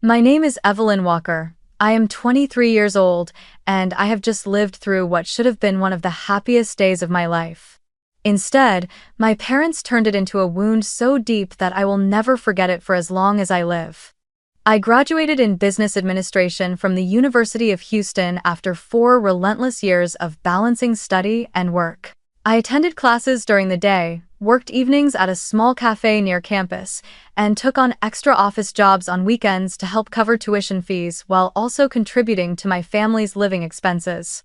My name is Evelyn Walker. I am 23 years old, and I have just lived through what should have been one of the happiest days of my life. Instead, my parents turned it into a wound so deep that I will never forget it for as long as I live. I graduated in business administration from the University of Houston after 4 relentless years of balancing study and work. I attended classes during the day, worked evenings at a small cafe near campus, and took on extra office jobs on weekends to help cover tuition fees while also contributing to my family's living expenses.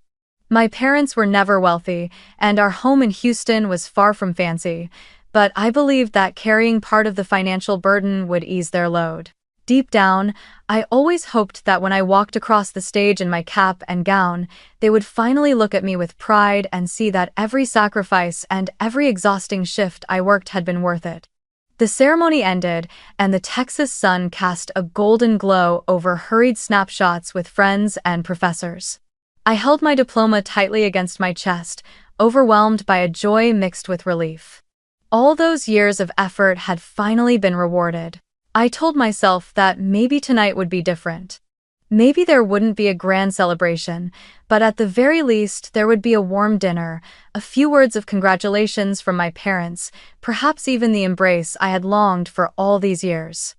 My parents were never wealthy, and our home in Houston was far from fancy, but I believed that carrying part of the financial burden would ease their load. Deep down, I always hoped that when I walked across the stage in my cap and gown, they would finally look at me with pride and see that every sacrifice and every exhausting shift I worked had been worth it. The ceremony ended, and the Texas sun cast a golden glow over hurried snapshots with friends and professors. I held my diploma tightly against my chest, overwhelmed by a joy mixed with relief. All those years of effort had finally been rewarded. I told myself that maybe tonight would be different. Maybe there wouldn't be a grand celebration, but at the very least there would be a warm dinner, a few words of congratulations from my parents, perhaps even the embrace I had longed for all these years.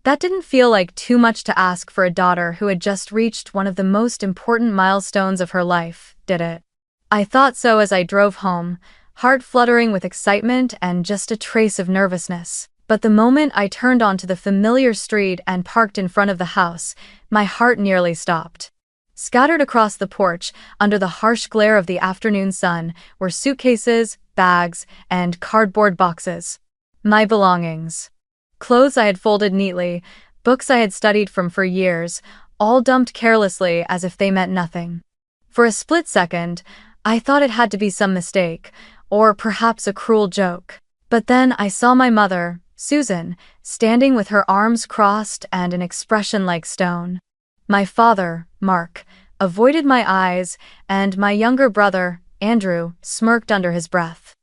That didn't feel like too much to ask for a daughter who had just reached one of the most important milestones of her life, did it? I thought so as I drove home, heart fluttering with excitement and just a trace of nervousness. But the moment I turned onto the familiar street and parked in front of the house, my heart nearly stopped. Scattered across the porch, under the harsh glare of the afternoon sun, were suitcases, bags, and cardboard boxes. My belongings. Clothes I had folded neatly, books I had studied from for years, all dumped carelessly as if they meant nothing. For a split second, I thought it had to be some mistake, or perhaps a cruel joke. But then I saw my mother, Susan, standing with her arms crossed and an expression like stone. My father, Mark, avoided my eyes, and my younger brother, Andrew, smirked under his breath.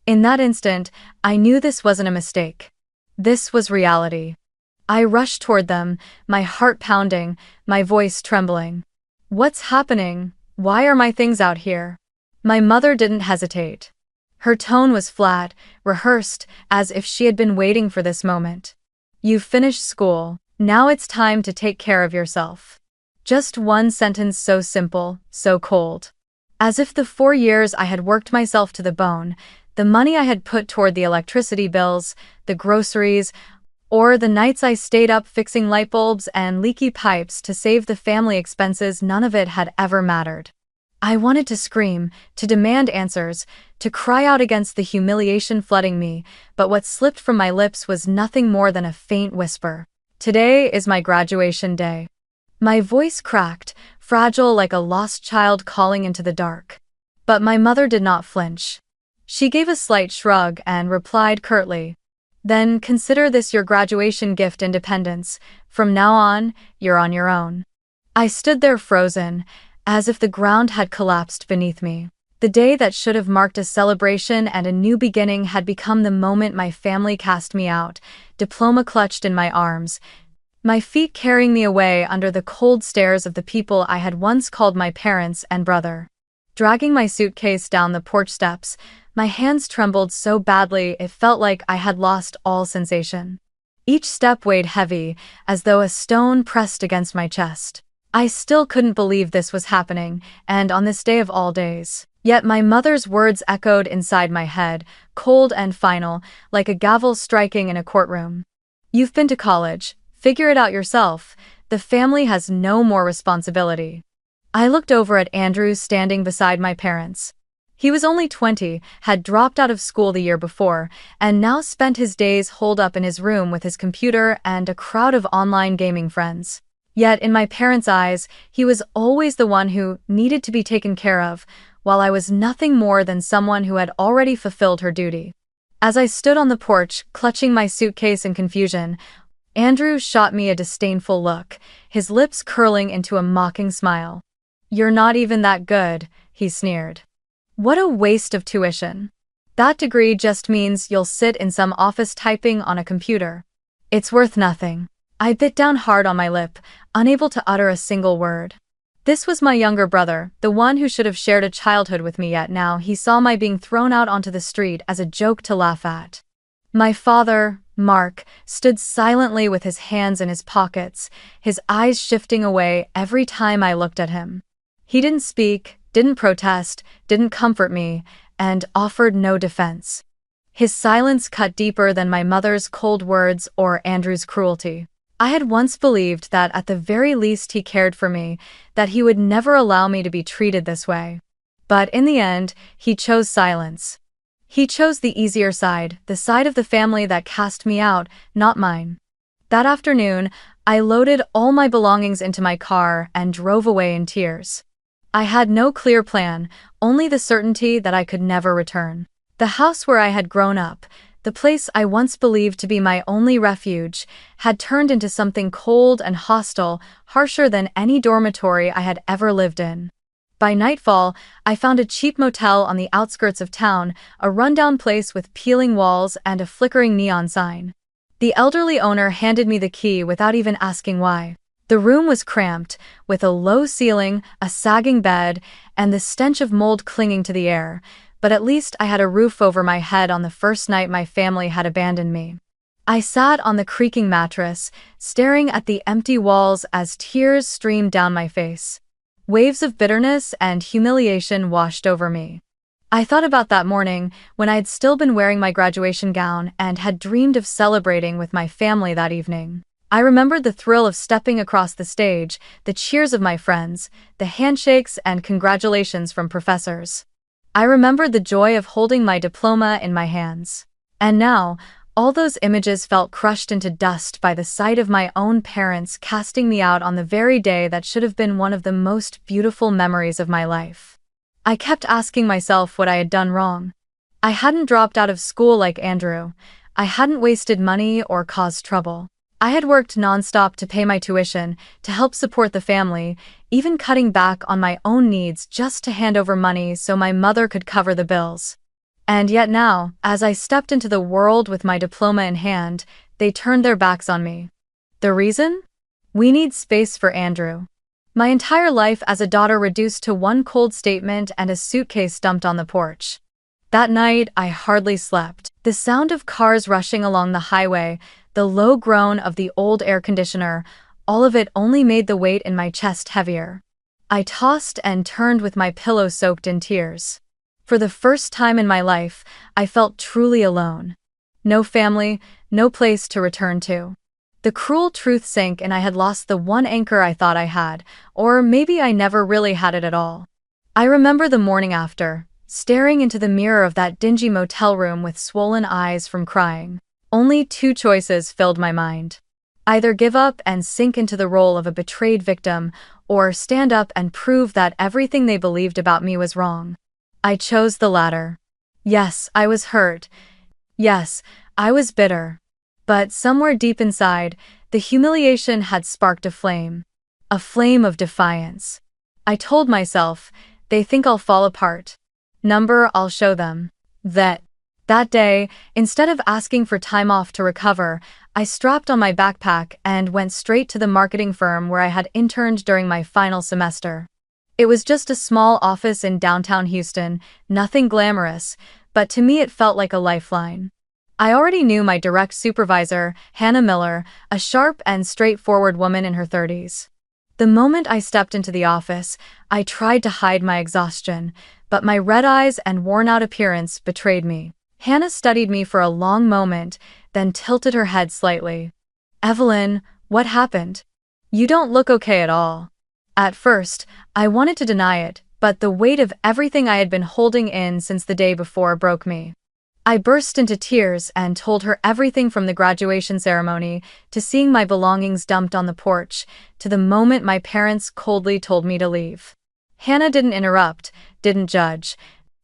In that instant, I knew this wasn't a mistake. This was reality. I rushed toward them, my heart pounding, my voice trembling. "What's happening? Why are my things out here?" My mother didn't hesitate. Her tone was flat, rehearsed, as if she had been waiting for this moment. "You've finished school. Now it's time to take care of yourself." Just one sentence so simple, so cold. As if the 4 years I had worked myself to the bone, the money I had put toward the electricity bills, the groceries, or the nights I stayed up fixing light bulbs and leaky pipes to save the family expenses, none of it had ever mattered. I wanted to scream, to demand answers, to cry out against the humiliation flooding me, but what slipped from my lips was nothing more than a faint whisper. "Today is my graduation day." My voice cracked, fragile like a lost child calling into the dark. But my mother did not flinch. She gave a slight shrug and replied curtly, "Then consider this your graduation gift, independence. From now on, you're on your own." I stood there frozen, as if the ground had collapsed beneath me. The day that should have marked a celebration and a new beginning had become the moment my family cast me out, diploma clutched in my arms, my feet carrying me away under the cold stares of the people I had once called my parents and brother. Dragging my suitcase down the porch steps, my hands trembled so badly it felt like I had lost all sensation. Each step weighed heavy, as though a stone pressed against my chest. I still couldn't believe this was happening, and on this day of all days. Yet my mother's words echoed inside my head, cold and final, like a gavel striking in a courtroom. "You've been to college. Figure it out yourself. The family has no more responsibility." I looked over at Andrew standing beside my parents. He was only 20, had dropped out of school the year before, and now spent his days holed up in his room with his computer and a crowd of online gaming friends. Yet in my parents' eyes, he was always the one who needed to be taken care of, while I was nothing more than someone who had already fulfilled her duty. As I stood on the porch, clutching my suitcase in confusion, Andrew shot me a disdainful look, his lips curling into a mocking smile. "You're not even that good," he sneered. "What a waste of tuition. That degree just means you'll sit in some office typing on a computer. It's worth nothing." I bit down hard on my lip, unable to utter a single word. This was my younger brother, the one who should have shared a childhood with me, yet now he saw my being thrown out onto the street as a joke to laugh at. My father, Mark, stood silently with his hands in his pockets, his eyes shifting away every time I looked at him. He didn't speak, didn't protest, didn't comfort me, and offered no defense. His silence cut deeper than my mother's cold words or Andrew's cruelty. I had once believed that at the very least he cared for me, that he would never allow me to be treated this way. But in the end, he chose silence. He chose the easier side, the side of the family that cast me out, not mine. That afternoon, I loaded all my belongings into my car and drove away in tears. I had no clear plan, only the certainty that I could never return. The house where I had grown up, the place I once believed to be my only refuge, had turned into something cold and hostile, harsher than any dormitory I had ever lived in. By nightfall, I found a cheap motel on the outskirts of town, a rundown place with peeling walls and a flickering neon sign. The elderly owner handed me the key without even asking why. The room was cramped, with a low ceiling, a sagging bed, and the stench of mold clinging to the air, but at least I had a roof over my head on the first night my family had abandoned me. I sat on the creaking mattress, staring at the empty walls as tears streamed down my face. Waves of bitterness and humiliation washed over me. I thought about that morning, when I had still been wearing my graduation gown and had dreamed of celebrating with my family that evening. I remembered the thrill of stepping across the stage, the cheers of my friends, the handshakes and congratulations from professors. I remembered the joy of holding my diploma in my hands. And now, all those images felt crushed into dust by the sight of my own parents casting me out on the very day that should have been one of the most beautiful memories of my life. I kept asking myself what I had done wrong. I hadn't dropped out of school like Andrew. I hadn't wasted money or caused trouble. I had worked nonstop to pay my tuition, to help support the family, even cutting back on my own needs just to hand over money so my mother could cover the bills. And yet now, as I stepped into the world with my diploma in hand, they turned their backs on me. The reason? We need space for Andrew. My entire life as a daughter reduced to one cold statement and a suitcase dumped on the porch. That night, I hardly slept. The sound of cars rushing along the highway, the low groan of the old air conditioner, all of it only made the weight in my chest heavier. I tossed and turned with my pillow soaked in tears. For the first time in my life, I felt truly alone. No family, no place to return to. The cruel truth sank and I had lost the one anchor I thought I had, or maybe I never really had it at all. I remember the morning after, staring into the mirror of that dingy motel room with swollen eyes from crying. Only two choices filled my mind. Either give up and sink into the role of a betrayed victim, or stand up and prove that everything they believed about me was wrong. I chose the latter. Yes, I was hurt. Yes, I was bitter. But somewhere deep inside, the humiliation had sparked a flame of defiance. I told myself, they think I'll fall apart. I'll show them. That day, instead of asking for time off to recover, I strapped on my backpack and went straight to the marketing firm where I had interned during my final semester. It was just a small office in downtown Houston, nothing glamorous, but to me it felt like a lifeline. I already knew my direct supervisor, Hannah Miller, a sharp and straightforward woman in her 30s. The moment I stepped into the office, I tried to hide my exhaustion, but my red eyes and worn-out appearance betrayed me. Hannah studied me for a long moment, then tilted her head slightly. "Evelyn, what happened? You don't look okay at all." At first, I wanted to deny it, but the weight of everything I had been holding in since the day before broke me. I burst into tears and told her everything from the graduation ceremony, to seeing my belongings dumped on the porch, to the moment my parents coldly told me to leave. Hannah didn't interrupt, didn't judge.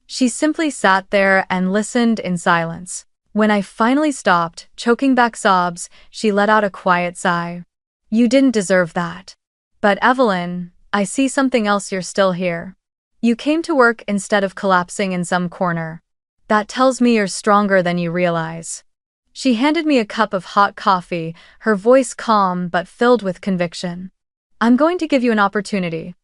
She simply sat there and listened in silence. When I finally stopped, choking back sobs, she let out a quiet sigh. "You didn't deserve that. But Evelyn, I see something else. You're still here. You came to work instead of collapsing in some corner. That tells me you're stronger than you realize." She handed me a cup of hot coffee, her voice calm but filled with conviction. "I'm going to give you an opportunity.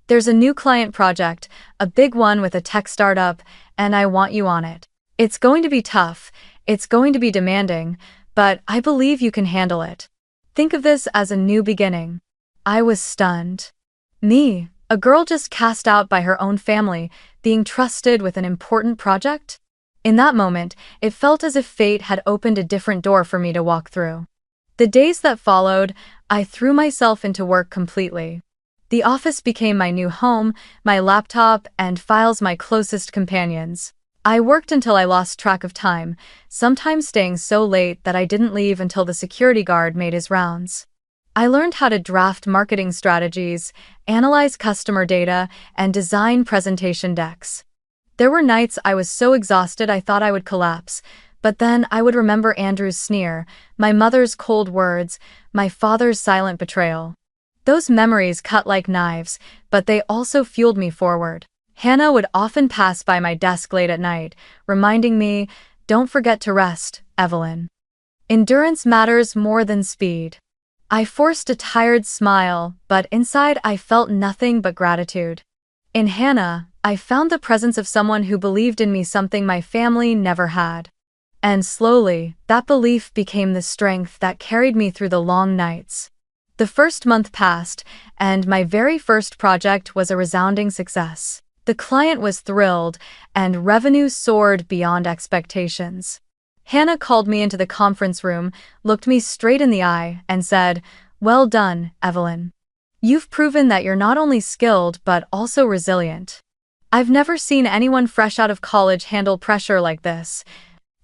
There's a new client project, a big one with a tech startup, and I want you on it. It's going to be tough, it's going to be demanding, but I believe you can handle it. Think of this as a new beginning." I was stunned. Me, a girl just cast out by her own family, being trusted with an important project? In that moment, it felt as if fate had opened a different door for me to walk through. The days that followed, I threw myself into work completely. The office became my new home, my laptop and files my closest companions. I worked until I lost track of time, sometimes staying so late that I didn't leave until the security guard made his rounds. I learned how to draft marketing strategies, analyze customer data, and design presentation decks. There were nights I was so exhausted I thought I would collapse, but then I would remember Andrew's sneer, my mother's cold words, my father's silent betrayal. Those memories cut like knives, but they also fueled me forward. Hannah would often pass by my desk late at night, reminding me, "Don't forget to rest, Evelyn. Endurance matters more than speed." I forced a tired smile, but inside I felt nothing but gratitude. In Hannah, I found the presence of someone who believed in me, something my family never had. And slowly, that belief became the strength that carried me through the long nights. The first month passed, and my very first project was a resounding success. The client was thrilled, and revenue soared beyond expectations. Hannah called me into the conference room, looked me straight in the eye, and said, "Well done, Evelyn. You've proven that you're not only skilled but also resilient. I've never seen anyone fresh out of college handle pressure like this.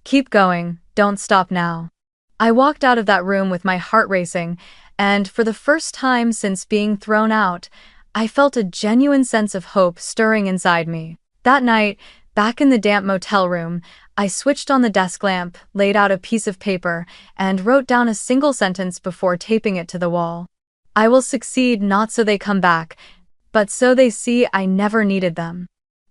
Keep going, don't stop now." I walked out of that room with my heart racing, and for the first time since being thrown out, I felt a genuine sense of hope stirring inside me. That night, back in the damp motel room, I switched on the desk lamp, laid out a piece of paper, and wrote down a single sentence before taping it to the wall. "I will succeed not so they come back, but so they see I never needed them."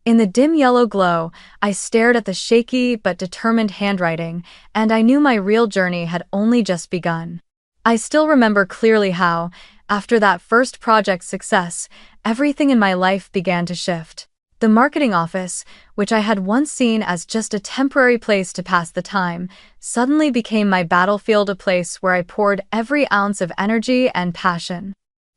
In the dim yellow glow, I stared at the shaky but determined handwriting, and I knew my real journey had only just begun. I still remember clearly how, after that first project success, everything in my life began to shift. The marketing office, which I had once seen as just a temporary place to pass the time, suddenly became my battlefield, a place where I poured every ounce of energy and passion.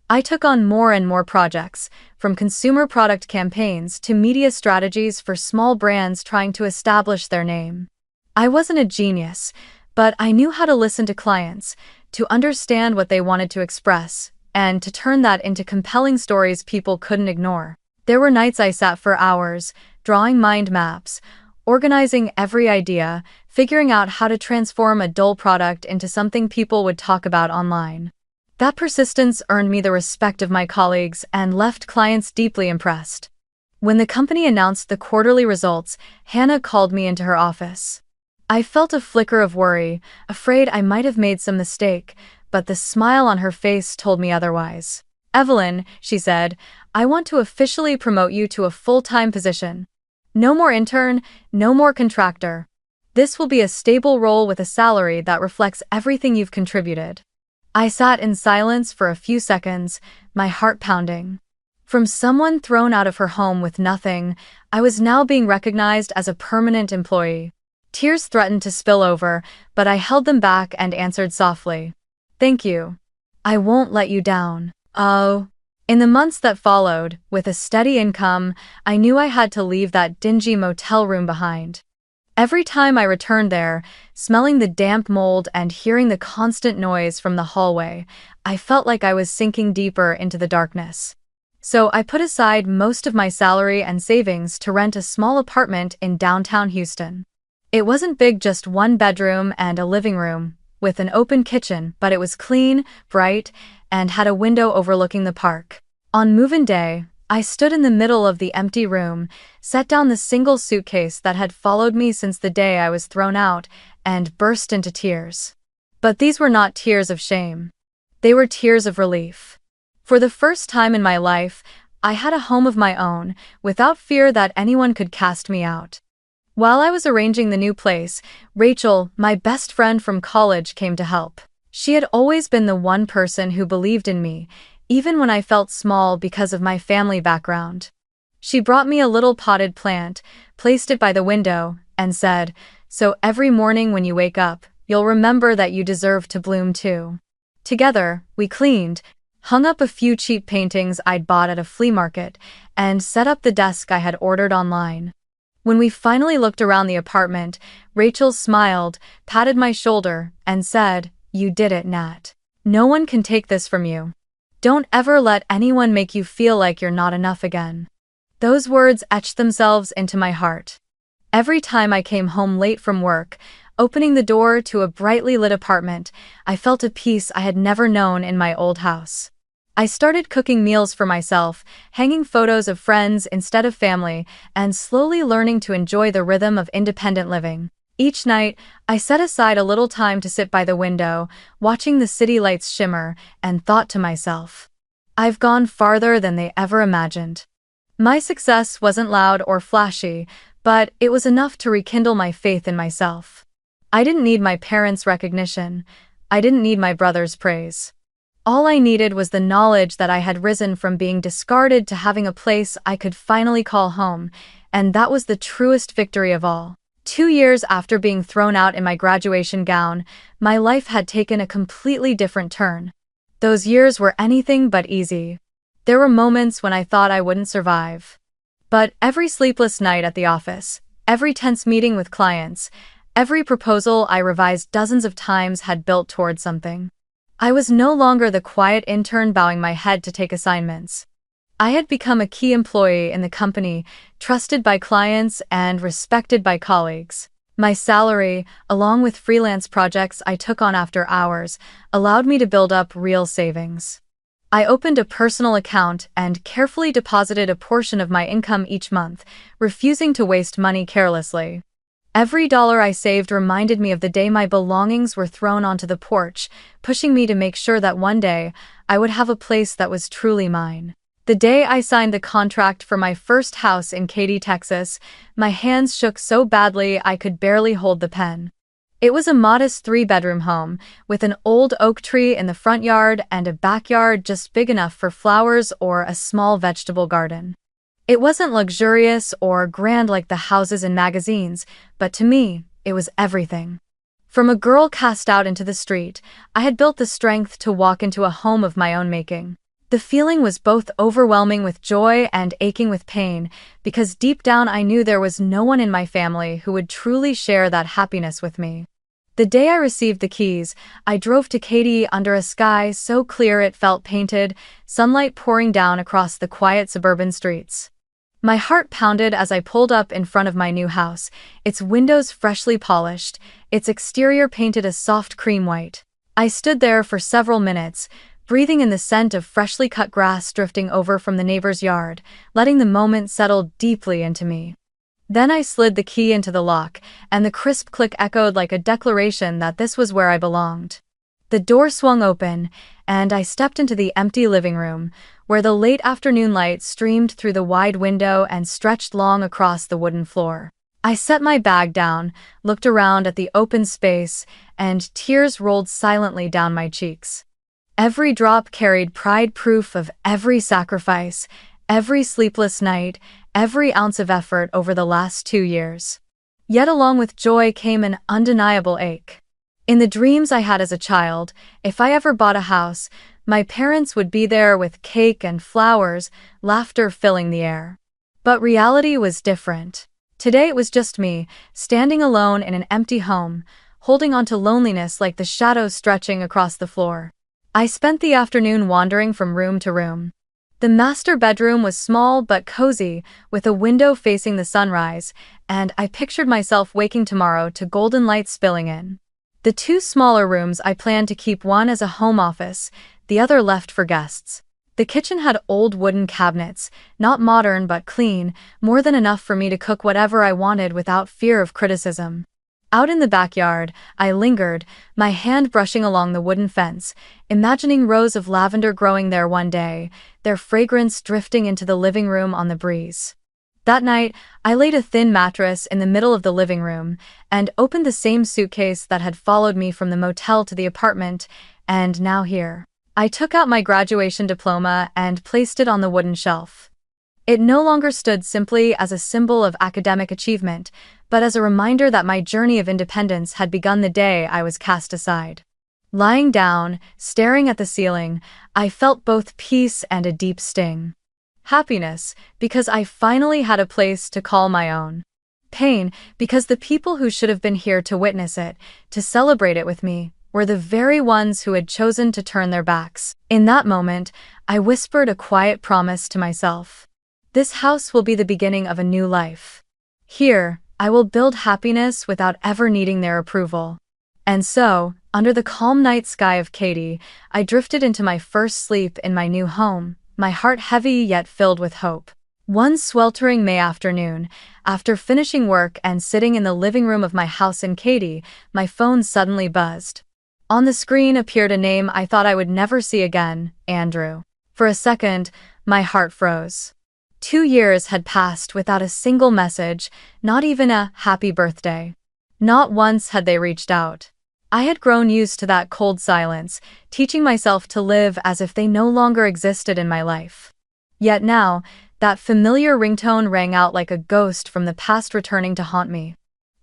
I took on more and more projects, from consumer product campaigns to media strategies for small brands trying to establish their name. I wasn't a genius, but I knew how to listen to clients, to understand what they wanted to express, and to turn that into compelling stories people couldn't ignore. There were nights I sat for hours, drawing mind maps, organizing every idea, figuring out how to transform a dull product into something people would talk about online. That persistence earned me the respect of my colleagues and left clients deeply impressed. When the company announced the quarterly results, Hannah called me into her office. I felt a flicker of worry, afraid I might have made some mistake, but the smile on her face told me otherwise. "Evelyn," she said, "I want to officially promote you to a full-time position. No more intern, no more contractor. This will be a stable role with a salary that reflects everything you've contributed." I sat in silence for a few seconds, my heart pounding. From someone thrown out of her home with nothing, I was now being recognized as a permanent employee. Tears threatened to spill over, but I held them back and answered softly, "Thank you. I won't let you down." Oh. In the months that followed, with a steady income, I knew I had to leave that dingy motel room behind. Every time I returned there, smelling the damp mold and hearing the constant noise from the hallway, I felt like I was sinking deeper into the darkness. So I put aside most of my salary and savings to rent a small apartment in downtown Houston. It wasn't big, just one bedroom and a living room, with an open kitchen, but it was clean, bright, and had a window overlooking the park. On move-in day, I stood in the middle of the empty room, set down the single suitcase that had followed me since the day I was thrown out, and burst into tears. But these were not tears of shame. They were tears of relief. For the first time in my life, I had a home of my own, without fear that anyone could cast me out. While I was arranging the new place, Rachel, my best friend from college, came to help. She had always been the one person who believed in me, even when I felt small because of my family background. She brought me a little potted plant, placed it by the window, and said, "So every morning when you wake up, you'll remember that you deserve to bloom too." Together, we cleaned, hung up a few cheap paintings I'd bought at a flea market, and set up the desk I had ordered online. When we finally looked around the apartment, Rachel smiled, patted my shoulder, and said, "You did it, Nat. No one can take this from you. Don't ever let anyone make you feel like you're not enough again." Those words etched themselves into my heart. Every time I came home late from work, opening the door to a brightly lit apartment, I felt a peace I had never known in my old house. I started cooking meals for myself, hanging photos of friends instead of family, and slowly learning to enjoy the rhythm of independent living. Each night, I set aside a little time to sit by the window, watching the city lights shimmer, and thought to myself, "I've gone farther than they ever imagined." My success wasn't loud or flashy, but it was enough to rekindle my faith in myself. I didn't need my parents' recognition. I didn't need my brother's praise. All I needed was the knowledge that I had risen from being discarded to having a place I could finally call home, and that was the truest victory of all. 2 years after being thrown out in my graduation gown, my life had taken a completely different turn. Those years were anything but easy. There were moments when I thought I wouldn't survive. But every sleepless night at the office, every tense meeting with clients, every proposal I revised dozens of times had built toward something. I was no longer the quiet intern bowing my head to take assignments. I had become a key employee in the company, trusted by clients and respected by colleagues. My salary, along with freelance projects I took on after hours, allowed me to build up real savings. I opened a personal account and carefully deposited a portion of my income each month, refusing to waste money carelessly. Every dollar I saved reminded me of the day my belongings were thrown onto the porch, pushing me to make sure that one day I would have a place that was truly mine. The day I signed the contract for my first house in Katy, Texas, my hands shook so badly I could barely hold the pen. It was a modest 3-bedroom home, with an old oak tree in the front yard and a backyard just big enough for flowers or a small vegetable garden. It wasn't luxurious or grand like the houses in magazines, but to me, it was everything. From a girl cast out into the street, I had built the strength to walk into a home of my own making. The feeling was both overwhelming with joy and aching with pain, because deep down I knew there was no one in my family who would truly share that happiness with me. The day I received the keys, I drove to Katy under a sky so clear it felt painted, sunlight pouring down across the quiet suburban streets. My heart pounded as I pulled up in front of my new house, its windows freshly polished, its exterior painted a soft cream white. I stood there for several minutes, breathing in the scent of freshly cut grass drifting over from the neighbor's yard, letting the moment settle deeply into me. Then I slid the key into the lock, and the crisp click echoed like a declaration that this was where I belonged. The door swung open, and I stepped into the empty living room, where the late afternoon light streamed through the wide window and stretched long across the wooden floor. I set my bag down, looked around at the open space, and tears rolled silently down my cheeks. Every drop carried pride, proof of every sacrifice, every sleepless night, every ounce of effort over the last 2 years. Yet along with joy came an undeniable ache. In the dreams I had as a child, if I ever bought a house, my parents would be there with cake and flowers, laughter filling the air. But reality was different. Today it was just me, standing alone in an empty home, holding on to loneliness like the shadows stretching across the floor. I spent the afternoon wandering from room to room. The master bedroom was small but cozy, with a window facing the sunrise, and I pictured myself waking tomorrow to golden light spilling in. The 2 smaller rooms I planned to keep, one as a home office, the other left for guests. The kitchen had old wooden cabinets, not modern but clean, more than enough for me to cook whatever I wanted without fear of criticism. Out in the backyard, I lingered, my hand brushing along the wooden fence, imagining rows of lavender growing there one day, their fragrance drifting into the living room on the breeze. That night, I laid a thin mattress in the middle of the living room and opened the same suitcase that had followed me from the motel to the apartment, and now here. I took out my graduation diploma and placed it on the wooden shelf. It no longer stood simply as a symbol of academic achievement, but as a reminder that my journey of independence had begun the day I was cast aside. Lying down, staring at the ceiling, I felt both peace and a deep sting. Happiness, because I finally had a place to call my own. Pain, because the people who should have been here to witness it, to celebrate it with me, were the very ones who had chosen to turn their backs. In that moment, I whispered a quiet promise to myself. This house will be the beginning of a new life. Here, I will build happiness without ever needing their approval. And so, under the calm night sky of Katy, I drifted into my first sleep in my new home, my heart heavy yet filled with hope. One sweltering May afternoon, after finishing work and sitting in the living room of my house in Katy, my phone suddenly buzzed. On the screen appeared a name I thought I would never see again, Andrew. For a second, my heart froze. 2 years had passed without a single message, not even a happy birthday. Not once had they reached out. I had grown used to that cold silence, teaching myself to live as if they no longer existed in my life. Yet now, that familiar ringtone rang out like a ghost from the past returning to haunt me.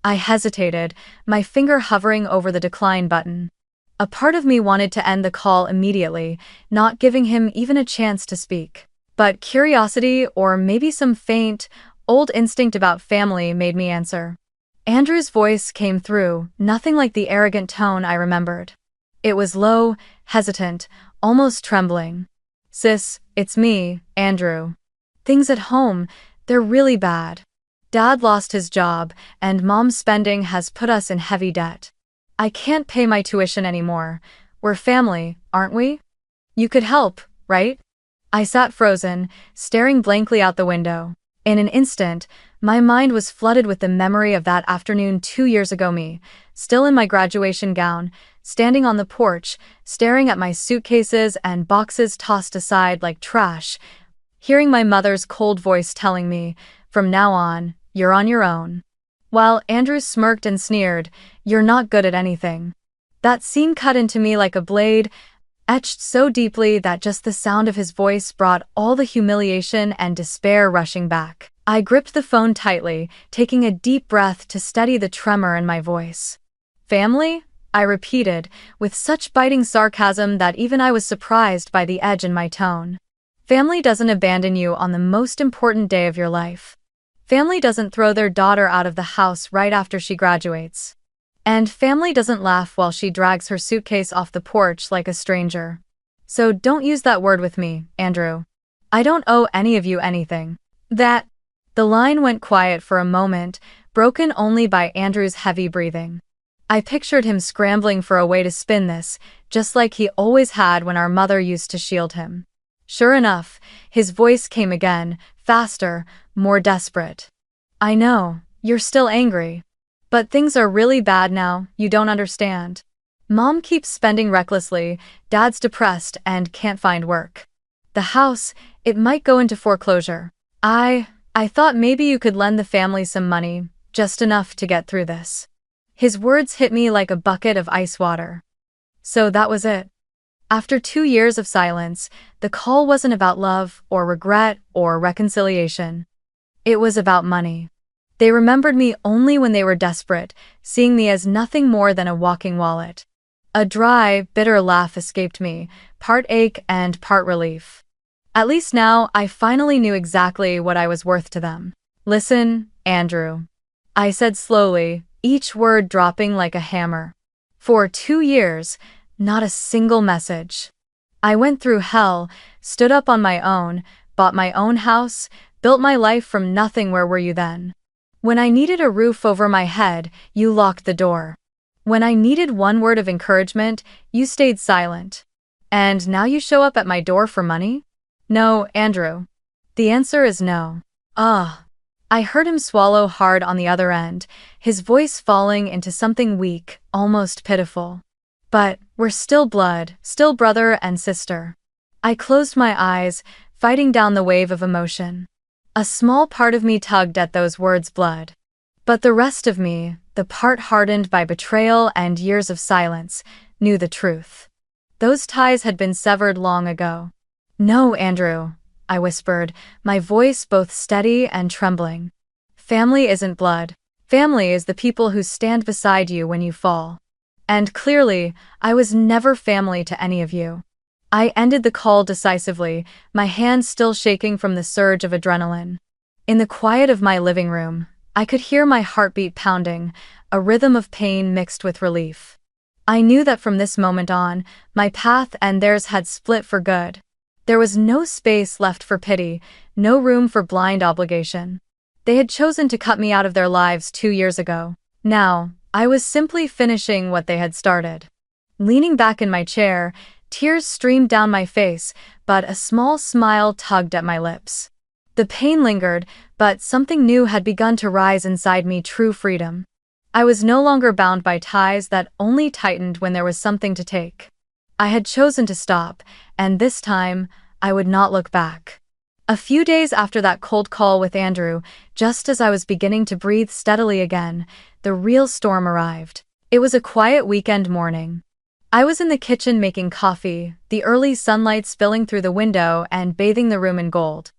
I hesitated, my finger hovering over the decline button. A part of me wanted to end the call immediately, not giving him even a chance to speak. But curiosity, or maybe some faint, old instinct about family, made me answer. Andrew's voice came through, nothing like the arrogant tone I remembered. It was low, hesitant, almost trembling. "Sis, it's me, Andrew. Things at home, they're really bad. Dad lost his job, and Mom's spending has put us in heavy debt. I can't pay my tuition anymore. We're family, aren't we? You could help, right?" I sat frozen, staring blankly out the window. In an instant, my mind was flooded with the memory of that afternoon 2 years ago, me, still in my graduation gown, standing on the porch, staring at my suitcases and boxes tossed aside like trash, hearing my mother's cold voice telling me, "From now on, you're on your own." While Andrew smirked and sneered, "You're not good at anything." That scene cut into me like a blade, etched so deeply that just the sound of his voice brought all the humiliation and despair rushing back. I gripped the phone tightly, taking a deep breath to steady the tremor in my voice. "Family?" I repeated, with such biting sarcasm that even I was surprised by the edge in my tone. Family doesn't abandon you on the most important day of your life. Family doesn't throw their daughter out of the house right after she graduates. And family doesn't laugh while she drags her suitcase off the porch like a stranger. So don't use that word with me, Andrew. I don't owe any of you anything. That. The line went quiet for a moment, broken only by Andrew's heavy breathing. I pictured him scrambling for a way to spin this, just like he always had when our mother used to shield him. Sure enough, his voice came again, faster, more desperate. "I know, you're still angry. But things are really bad now, you don't understand. Mom keeps spending recklessly, Dad's depressed and can't find work. The house, it might go into foreclosure. I thought maybe you could lend the family some money, just enough to get through this." His words hit me like a bucket of ice water. So that was it. After 2 years of silence, the call wasn't about love or regret or reconciliation. It was about money. They remembered me only when they were desperate, seeing me as nothing more than a walking wallet. A dry, bitter laugh escaped me, part ache and part relief. At least now, I finally knew exactly what I was worth to them. "Listen, Andrew," I said slowly, each word dropping like a hammer. "For 2 years, not a single message. I went through hell, stood up on my own, bought my own house, built my life from nothing. Where were you then? When I needed a roof over my head, you locked the door. When I needed one word of encouragement, you stayed silent. And now you show up at my door for money?" "No, Andrew. The answer is no." "Ugh." I heard him swallow hard on the other end, his voice falling into something weak, almost pitiful. "But we're still blood, still brother and sister." I closed my eyes, fighting down the wave of emotion. A small part of me tugged at those words' blood. But the rest of me, the part hardened by betrayal and years of silence, knew the truth. Those ties had been severed long ago. "No, Andrew," I whispered, my voice both steady and trembling. "Family isn't blood. Family is the people who stand beside you when you fall. And clearly, I was never family to any of you." I ended the call decisively, my hands still shaking from the surge of adrenaline. In the quiet of my living room, I could hear my heartbeat pounding, a rhythm of pain mixed with relief. I knew that from this moment on, my path and theirs had split for good. There was no space left for pity, no room for blind obligation. They had chosen to cut me out of their lives 2 years ago. Now, I was simply finishing what they had started. Leaning back in my chair, tears streamed down my face, but a small smile tugged at my lips. The pain lingered, but something new had begun to rise inside me: true freedom. I was no longer bound by ties that only tightened when there was something to take. I had chosen to stop, and this time, I would not look back. A few days after that cold call with Andrew, just as I was beginning to breathe steadily again, the real storm arrived. It was a quiet weekend morning. I was in the kitchen making coffee, the early sunlight spilling through the window and bathing the room in gold.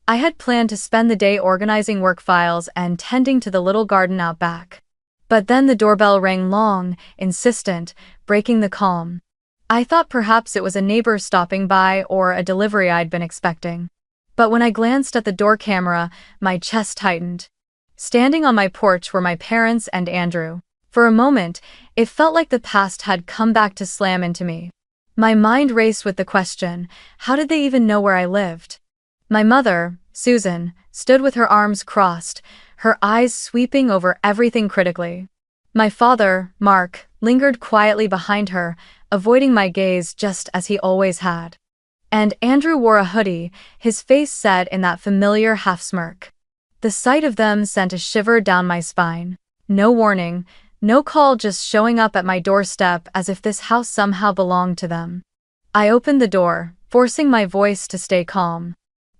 I had planned to spend the day organizing work files and tending to the little garden out back. But then the doorbell rang long, insistent, breaking the calm. I thought perhaps it was a neighbor stopping by or a delivery I'd been expecting. But when I glanced at the door camera, my chest tightened. Standing on my porch were my parents and Andrew. For a moment, it felt like the past had come back to slam into me. My mind raced with the question, how did they even know where I lived? My mother, Susan, stood with her arms crossed, her eyes sweeping over everything critically. My father, Mark, lingered quietly behind her, avoiding my gaze just as he always had. And Andrew wore a hoodie, his face set in that familiar half-smirk. The sight of them sent a shiver down my spine. No warning, no call, just showing up at my doorstep as if this house somehow belonged to them. I opened the door, forcing my voice to stay calm.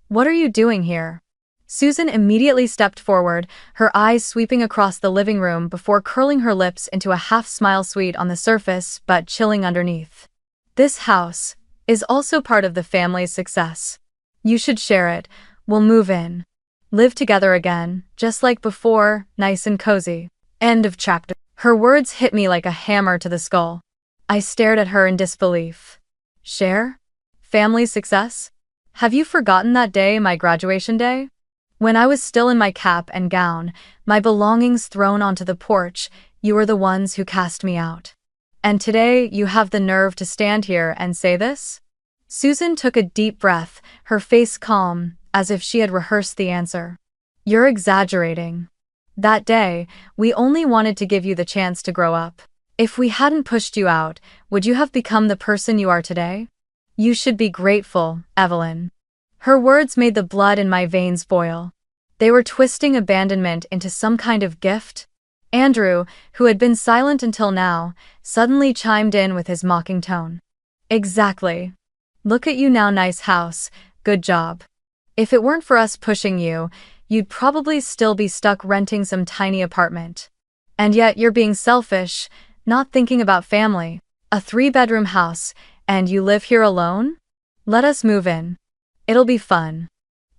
"What are you doing here?" Susan immediately stepped forward, her eyes sweeping across the living room before curling her lips into a half-smile, sweet on the surface but chilling underneath. "This house is also part of the family's success. You should share it. We'll move in. Live together again, just like before, nice and cozy." End of chapter. Her words hit me like a hammer to the skull. I stared at her in disbelief. Share? Family success? Have you forgotten that day, my graduation day? When I was still in my cap and gown, my belongings thrown onto the porch, you were the ones who cast me out. And today, you have the nerve to stand here and say this? Susan took a deep breath, her face calm, as if she had rehearsed the answer. "You're exaggerating. That day, we only wanted to give you the chance to grow up. If we hadn't pushed you out, would you have become the person you are today? You should be grateful, Evelyn." Her words made the blood in my veins boil. They were twisting abandonment into some kind of gift. Andrew, who had been silent until now, suddenly chimed in with his mocking tone. "Exactly. Look at you now, nice house, good job. If it weren't for us pushing you, you'd probably still be stuck renting some tiny apartment. And yet you're being selfish, not thinking about family. A 3-bedroom house, and you live here alone? Let us move in. It'll be fun."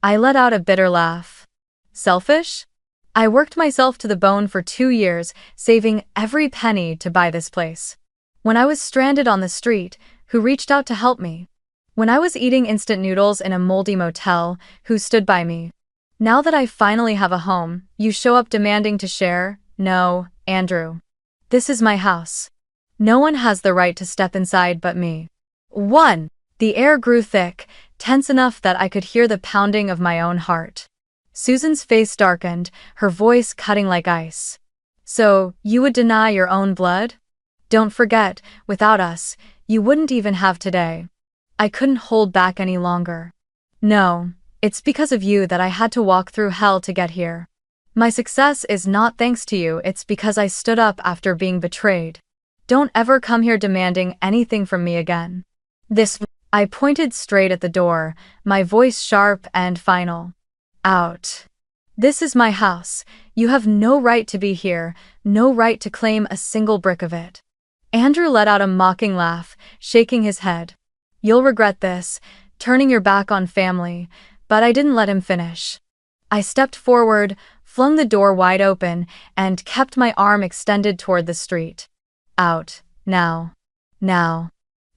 I let out a bitter laugh. Selfish? I worked myself to the bone for 2 years, saving every penny to buy this place. When I was stranded on the street, who reached out to help me? When I was eating instant noodles in a moldy motel, who stood by me? Now that I finally have a home, you show up demanding to share? No, Andrew. This is my house. No one has the right to step inside but me. 1. The air grew thick, tense enough that I could hear the pounding of my own heart. Susan's face darkened, her voice cutting like ice. "So, you would deny your own blood? Don't forget, without us, you wouldn't even have today." I couldn't hold back any longer. "No, it's because of you that I had to walk through hell to get here. My success is not thanks to you, it's because I stood up after being betrayed. Don't ever come here demanding anything from me again." I pointed straight at the door, my voice sharp and final. Out. This is my house. You have no right to be here, no right to claim a single brick of it. Andrew let out a mocking laugh, shaking his head. You'll regret this, turning your back on family, but I didn't let him finish. I stepped forward, flung the door wide open, and kept my arm extended toward the street. Out, now. Now.